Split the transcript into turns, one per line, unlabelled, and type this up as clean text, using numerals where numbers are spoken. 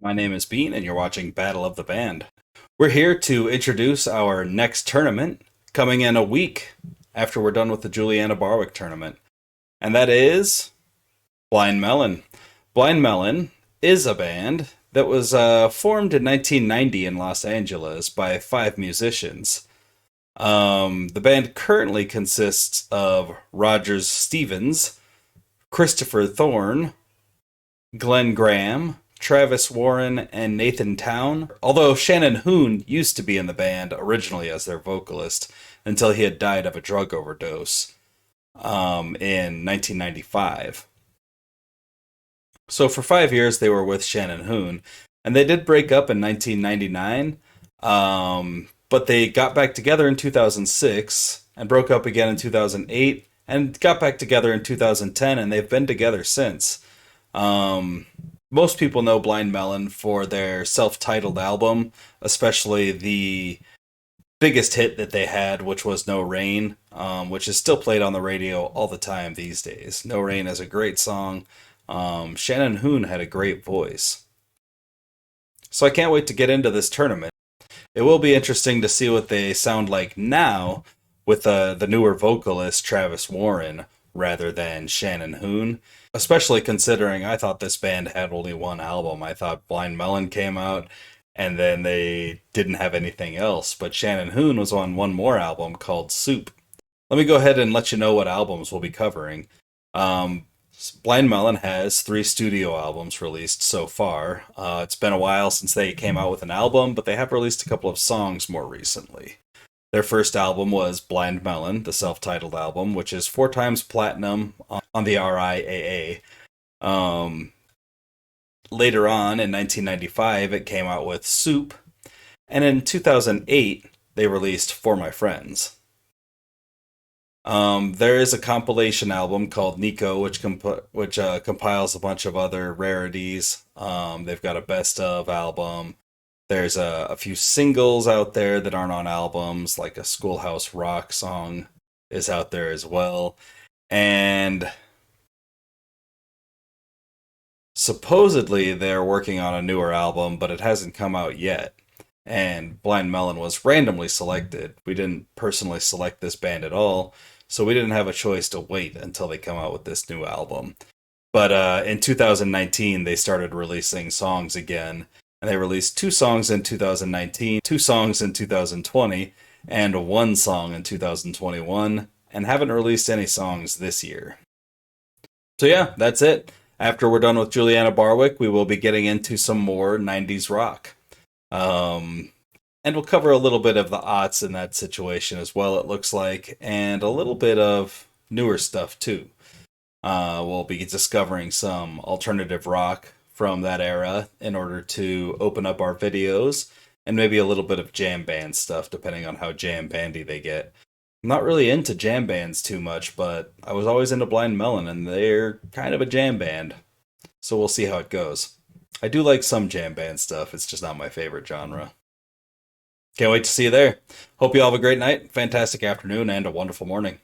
My name is Bean, and you're watching Battle of the Band. We're here to introduce our next tournament, coming in a week after we're done with the Juliana Barwick tournament, and that is Blind Melon. Blind Melon is a band that was formed in 1990 in Los Angeles by five musicians. The band currently consists of Rogers Stevens, Christopher Thorne, Glenn Graham, Travis Warren, and Nathan Town. Although Shannon Hoon used to be in the band originally as their vocalist until he had died of a drug overdose in 1995. So for 5 years they were with Shannon Hoon, and they did break up in 1999, but they got back together in 2006 and broke up again in 2008 and got back together in 2010, and they've been together since. Most people know Blind Melon for their self-titled album, especially the biggest hit that they had, which was No Rain, which is still played on the radio all the time these days. No Rain is a great song. Shannon Hoon had a great voice. So I can't wait to get into this tournament. It will be interesting to see what they sound like now with the newer vocalist, Travis Warren, rather than Shannon Hoon. Especially considering I thought this band had only one album. I thought Blind Melon came out and then they didn't have anything else. But Shannon Hoon was on one more album called Soup. Let me go ahead and let you know what albums we'll be covering. Blind Melon has 3 studio albums released so far. It's been a while since they came out with an album, but they have released a couple of songs more recently. Their first album was Blind Melon, the self-titled album, which is 4 times platinum on the RIAA. Later on, in 1995, it came out with Soup, and in 2008, they released For My Friends. There is a compilation album called Nico, which compiles a bunch of other rarities. They've got a best of album. There's a few singles out there that aren't on albums, like a Schoolhouse Rock song is out there as well. And supposedly they're working on a newer album, but it hasn't come out yet. And Blind Melon was randomly selected. We didn't personally select this band at all, so we didn't have a choice to wait until they come out with this new album. But in 2019, they started releasing songs again. And they released 2 songs in 2019, 2 songs in 2020, and 1 song in 2021, and haven't released any songs this year. So yeah, that's it. After we're done with Juliana Barwick, we will be getting into some more 90s rock. And we'll cover a little bit of the aughts in that situation as well, it looks like, and a little bit of newer stuff too. We'll be discovering some alternative rock from that era in order to open up our videos, and maybe a little bit of jam band stuff depending on how jam bandy they get. I'm not really into jam bands too much, but I was always into Blind Melon and they're kind of a jam band. So we'll see how it goes. I do like some jam band stuff, it's just not my favorite genre. Can't wait to see you there. Hope you all have a great night, fantastic afternoon, and a wonderful morning.